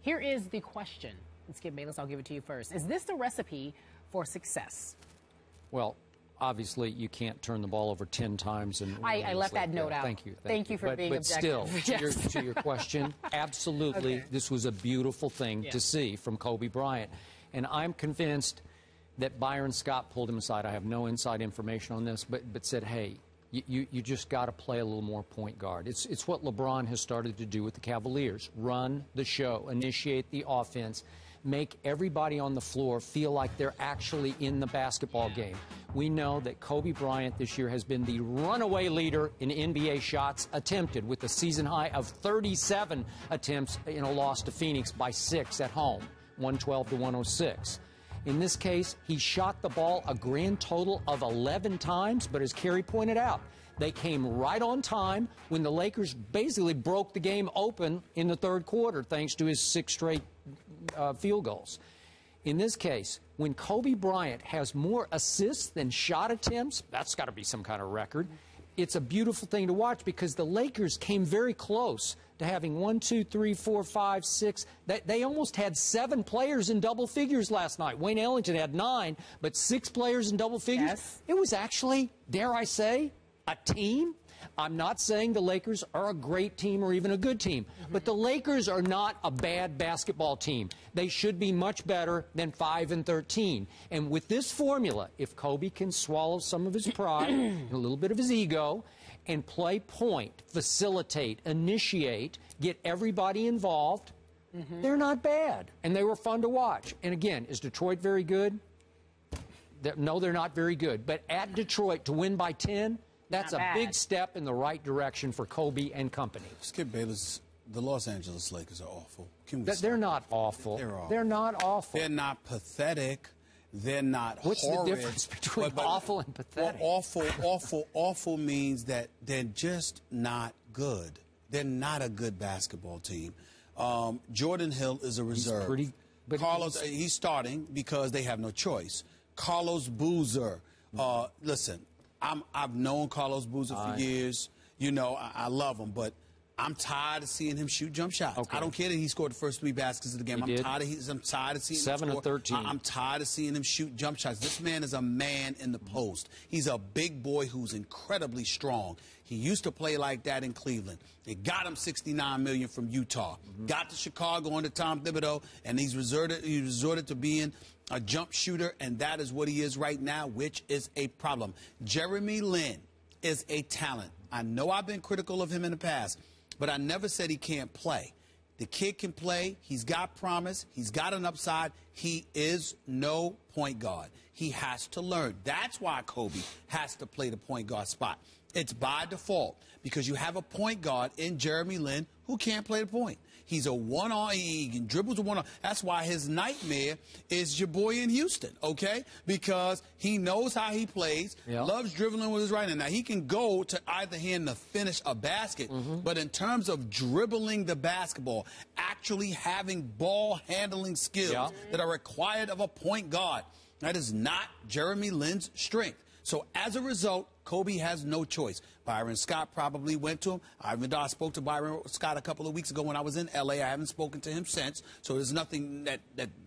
Here is the question. And Skip Bayless, I'll give it to you first. Is this the recipe for success? Well, obviously, you can't turn the ball over 10 times. And I left that note out. Thank you. Thank you for being objective. But still, yes. to your question, absolutely, okay. This was a beautiful thing to see from Kobe Bryant. And I'm convinced that Byron Scott pulled him aside. I have no inside information on this, but said, hey, you just got to play a little more point guard. It's what LeBron has started to do with the Cavaliers. Run the show, initiate the offense, make everybody on the floor feel like they're actually in the basketball game. We know that Kobe Bryant this year has been the runaway leader in NBA shots attempted, with a season high of 37 attempts in a loss to Phoenix by 6 at home, 112-106. In this case, he shot the ball a grand total of 11 times, but as Kerry pointed out, they came right on time when the Lakers basically broke the game open in the third quarter thanks to his 6 straight field goals. In this case, when Kobe Bryant has more assists than shot attempts, that's got to be some kind of record. It's a beautiful thing to watch because the Lakers came very close to having 1, 2, 3, 4, 5, 6. They almost had 7 players in double figures last night. Wayne Ellington had 9, but 6 players in double figures. Yes. It was actually, dare I say, a team. I'm not saying the Lakers are a great team or even a good team, but the Lakers are not a bad basketball team. They should be much better than 5-13. And with this formula, if Kobe can swallow some of his pride and a little bit of his ego and play point, facilitate, initiate, get everybody involved, they're not bad. And they were fun to watch. And again, is Detroit very good? No, they're not very good. But at Detroit, to win by 10, that's a big step in the right direction for Kobe and company. Skip Bayless, the Los Angeles Lakers are awful. They're not awful. They're awful. They're not awful. They're not pathetic. They're not What's horrid. What's the difference between awful and pathetic? Well, awful means that they're just not good. They're not a good basketball team. Jordan Hill is a reserve. He's starting because they have no choice. Carlos Boozer, listen, I've known Carlos Boozer for years. You know, I love him, but I'm tired of seeing him shoot jump shots. Okay. I don't care that he scored the first 3 baskets of the game. I'm tired of seeing 7 him of 13. I'm tired of seeing him shoot jump shots. This man is a man in the post. He's a big boy who's incredibly strong. He used to play like that in Cleveland. They got him $69 million from Utah. Got to Chicago under Tom Thibodeau, and he resorted to being a jump shooter, and that is what he is right now, which is a problem. Jeremy Lin is a talent. I know I've been critical of him in the past, but I never said he can't play. The kid can play. He's got promise. He's got an upside. He is no point guard. He has to learn. That's why Kobe has to play the point guard spot. It's by default because you have a point guard in Jeremy Lin who can't play the point. He's a one-on, he dribbles a one-on. That's why his nightmare is your boy in Houston, okay? Because he knows how he plays, loves dribbling with his right hand. Now, he can go to either hand to finish a basket, but in terms of dribbling the basketball, actually having ball handling skills that are required of a point guard, that is not Jeremy Lin's strength. So as a result, Kobe has no choice. Byron Scott probably went to him. I spoke to Byron Scott a couple of weeks ago when I was in L.A. I haven't spoken to him since, so there's nothing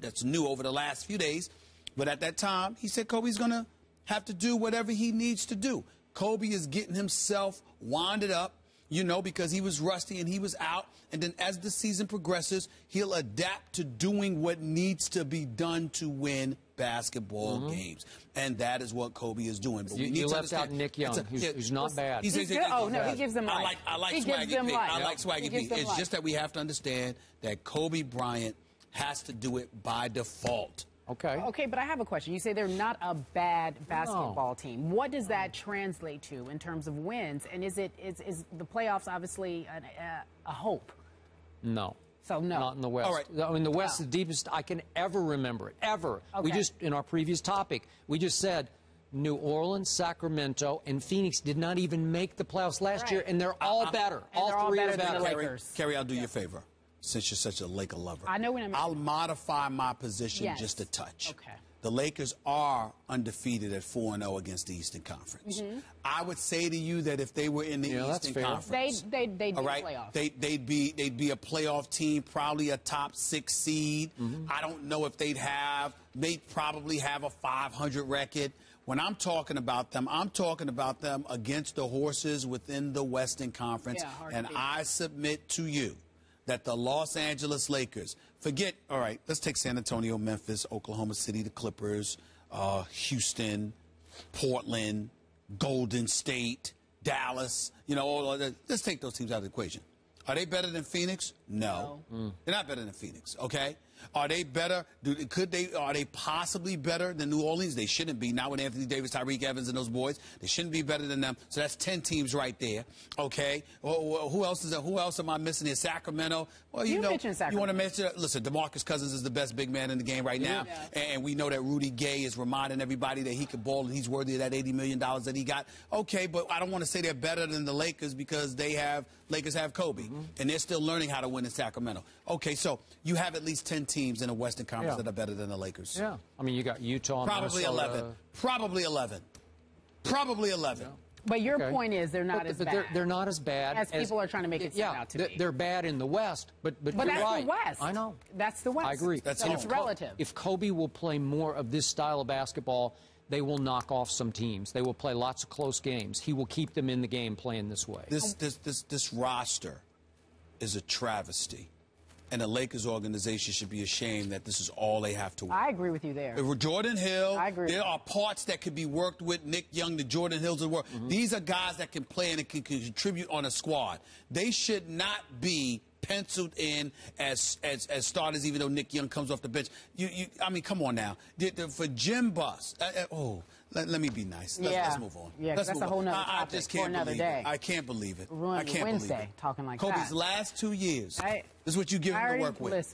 that's new over the last few days. But at that time, he said Kobe's going to have to do whatever he needs to do. Kobe is getting himself winded up, you know, because he was rusty and he was out. And then as the season progresses, he'll adapt to doing what needs to be done to win basketball games. And that is what Kobe is doing. But you left out Nick Young, who's not bad. He's good. Oh, no, he gives them life. I like Swaggy P. I like Swaggy P. It's just that we have to understand that Kobe Bryant has to do it by default. Okay, but I have a question. You say they're not a bad basketball team. What does that translate to in terms of wins? And is the playoffs obviously a hope? No. So no. Not in the West. All right. I mean, the West is the deepest I can ever remember it, ever. We just, in our previous topic, we just said New Orleans, Sacramento, and Phoenix did not even make the playoffs last year, and they're all better. All three are better. Kerry, I'll do you a favor. Since you're such a Laker lover, I know when I'll modify my position just a touch. Okay. the Lakers are undefeated at 4-0 against the Eastern Conference. I would say to you that if they were in the Eastern Conference, they'd be playoff. They'd be a playoff team, probably a top 6 seed. I don't know if they'd probably have a 500 record. When I'm talking about them against the horses within the Western Conference. And I submit to you that the Los Angeles Lakers, all right, let's take San Antonio, Memphis, Oklahoma City, the Clippers, Houston, Portland, Golden State, Dallas, let's take those teams out of the equation. Are they better than Phoenix? No. They're not better than Phoenix, okay? Are they better? Are they possibly better than New Orleans? They shouldn't be. Not with Anthony Davis, Tyreek Evans, and those boys. They shouldn't be better than them. So that's 10 teams right there. Okay. Who else is there? Who else am I missing here? Sacramento. Well, you mentioned Sacramento. You want to mention? Listen, DeMarcus Cousins is the best big man in the game right now, and we know that Rudy Gay is reminding everybody that he could ball and he's worthy of that $80 million that he got. Okay, but I don't want to say they're better than the Lakers because Lakers have Kobe, and they're still learning how to win in Sacramento. Okay, so you have at least 10 teams in the Western Conference that are better than the Lakers. Yeah. I mean, you got Utah, Probably Minnesota. 11. Probably 11. Probably 11. But your point is they're not as bad. They're not as bad as people are trying to make it sound out to be. They're bad in the West, but you're that's right. the West. I know. That's the West. I agree. It's relative. If Kobe will play more of this style of basketball, they will knock off some teams. They will play lots of close games. He will keep them in the game playing this way. This roster is a travesty. And the Lakers organization should be ashamed that this is all they have to win. I agree with you there. Jordan Hill, I agree. There are parts that could be worked with. Nick Young, the Jordan Hills of the world. These are guys that can play and can contribute on a squad. They should not be penciled in as starters, even though Nick Young comes off the bench. I mean, come on now. For Jim Buss, let me be nice. Let's move on. Yeah, that's a whole nother topic. I just can't for another day. I can't believe it. Ruined I can't Wednesday believe it. talking like Kobe's that. last 2 years. This is what you give him to work with. Listen.